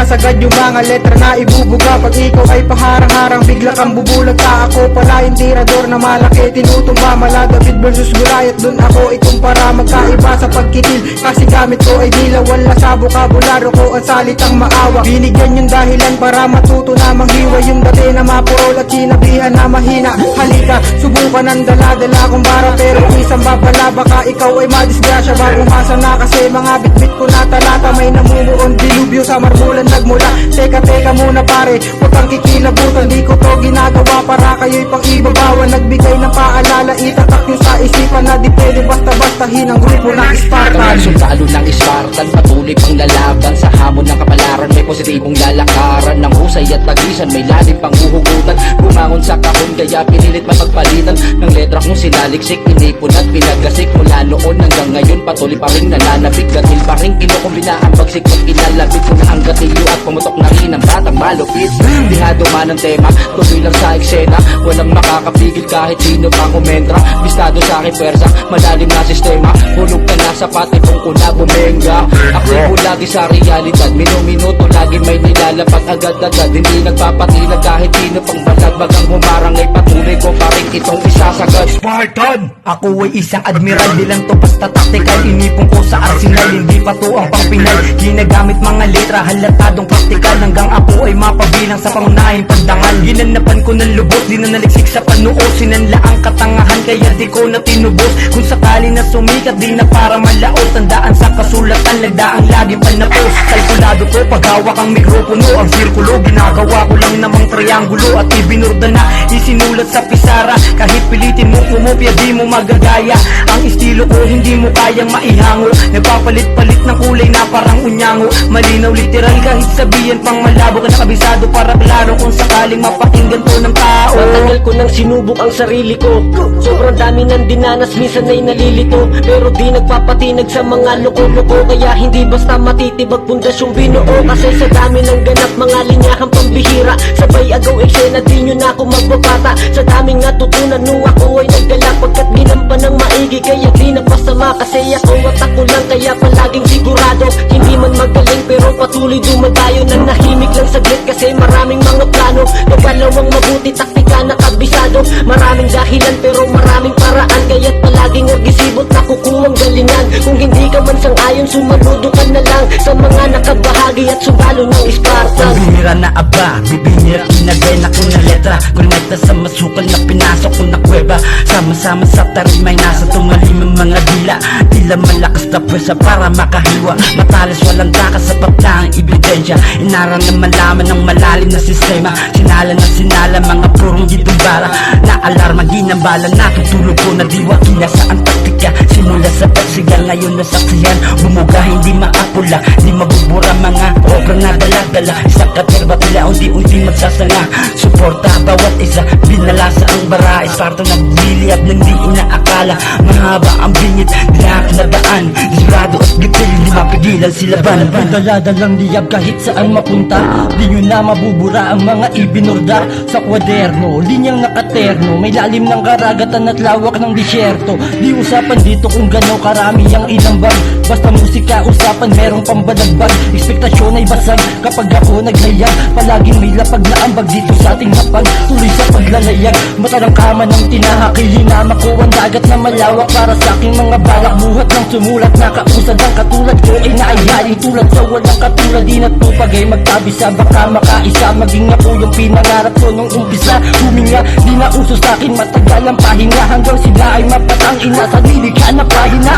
Sinasagad yung mga letra na ibubuga. Pag ikaw ay paharang-harang, bigla kang bubulag ka. Ako pala yung tirador na malaki, tinutumba. Mala David versus Goliath, dun ako ikumpara. Magkaiba sa pagkitil, kasi gamit ko ay dila. Wala sa bukabularo ko ang salitang maawa. Binigyan yung dahilan para matuto na manghiwa. Yung dati na mapurol at sinabihan na mahina. Halika, subukan ang dala-dala kong bara. Pero isang babala, baka ikaw ay madisgrasya. Bagumasa na kasi mga bitbit ko na talata. May namumuon dilubyo sa marmulan nagmula. Teka muna pare, huwag kang kikilabutan. Di ko to ginagawa para kayo'y pang ibabawan. Nagbigay ng paalala, itatak nyo sa isipan na di pwede basta-bastahin ang grupo ng Spartan. Sundalo ng Spartan, patuloy pang lalaban sa hamon ng kapalaran. May positibong lalakaran ng husay at tagisan. May lalim pang huhugutan, bumangon sa kahon kaya pinilit mapagpalitan ng letra kong sinaliksik, inipon at pinagasik. Mula noon hanggang ngayon patuloy pa rin nananabik. Gatil pa rin kinukumbina ang bagsik at inalabit ko na ang gatilyo at pumutok na rin ang batang malupit. Dihado man ang tema, tuloy lang sa eksena. Walang makakapigil kahit sino pang kumentra. Bistado sa aking pwersa, malalim na sistema. Hulog ka na sa pati kung kuna bumenga. Aktibo lagi sa realidad, minuminuto lagi may nilalapag agad-agad. Hindi nagpapatinag kahit sino pang balagbag ang humarang ay patuloy ko pa rin itong isasagad. Spartan! Ako ay isang admiral, di lang to basta tactical. Inipon ko sa arsenal, hindi pa to ang pangpinal. Ginagamit mga letra, halatadong praktikal. Hanggang ako ay mapabilang sa pangunahing pagdangal. Ginanapan ko ng lubos, di na naliksik sa panoo. Sinanla ang katangahan, kaya di ko na tinubos. Kung sakali na sumikat, di na para malaos. Tandaan sa kasulatan, lagdaang laging panapos. Kalkulado ko, paghawak ang mikropono. Ang sirkulo, ginagawa ko lang namang triangulo. At ibinurda na, isinulat sa pisara. Kahit pilitin mo kumopya, di mo magagaya. Ang estilo ko, hindi mo kayang maihango. Nagpapalit-palit ng kulay na parang unyango. Malinaw literal, kahit sabihin pang malabo ka nakabisado para klaro kung sakaling mapakinggan to ng tao. Matagal ko nang sinubok ang sarili ko. Sobrang dami ng dinanas, minsan ay nalilito. Pero di nagpapatinag sa mga loko-loko. Kaya hindi basta matitibag pundasyong binuo. Kasi sa dami ng ganap, mga linyahang pambihira. Sabay agaw eksena, di nyo na ako magbabata. Sa daming natutunan nung ako ay nagdala. Pagkat ginampan ng maigi, kaya di napasama. Kasi ako at ako lang, kaya palaging sigurado. Hindi man magaling pero patuloy dumadayo. Nang nahimik lang saglit kasi maraming mga plano. Nagalawang mabuti, taktika na kabisado. Maraming dahilan pero maraming paraan. Kaya't palaging orgisibot na kukuwang galingan. Kung hindi ka man sang-ayon, sumaludo ka na lang sa mga nakabahagi at sundalo ng Spartan. Bibihira na aba, bibihira kinagena ko na letra. Konekta sa masukal na pinasok ko na kuweba. Sama-sama sa tarimay nasa tumalim ang mga dila. Tila malakas na pwesa para makahiwa. Matalas walang takas sa patlang ebidensya. Inaral na malaman ng malalim na sistema. Sinala na sinala mga purong gitumbara. Na alarma ginambala, natutulog ko na diwa. Kinasaan taktika, simula sa pagsigal. Ngayon na saksiyan, bumuga hindi maapula. Di mabubura mga obra na dala-dala. Isang katerba tila unti-unti magsasanga. Suporta bawat isa, binalasa ang bara. Esparto nagliliyab ng di inaakala. Mahaba ang bingit, dilak na daan. Disgrado at gitil, di mapigilan sila ban. Dala-dalang liyab kahit saan mapunta. Di nyo na mabubura ang mga ibinurda sa kwaderno. Linyang nakaterno, may lalim ng karagatan at lawak ng disyerto. Di usapan dito kung gano'ng karami ang inambag. Basta musika usapan, merong pambalagbag. Ekspektasyon ay basag kapag ako naglayag. Palaging may lapag na ambag dito sa ating hapag. Tuloy sa paglalayag, matarang kama ng tinahak. Hilinama ko ang dagat na malawak para sa aking mga balak. Buhat ng sumulat, nakausad ang katulad ko ay naayaling tulad sa walang katulad. Di natupag ay magtabi sa baka makaisa. Maging ako yung pinangarap ko nung umpisa. Huminga, di na uso sa akin matagal ang pahinga. Hanggang sila ay mapatang ina sa lilikha na pahina.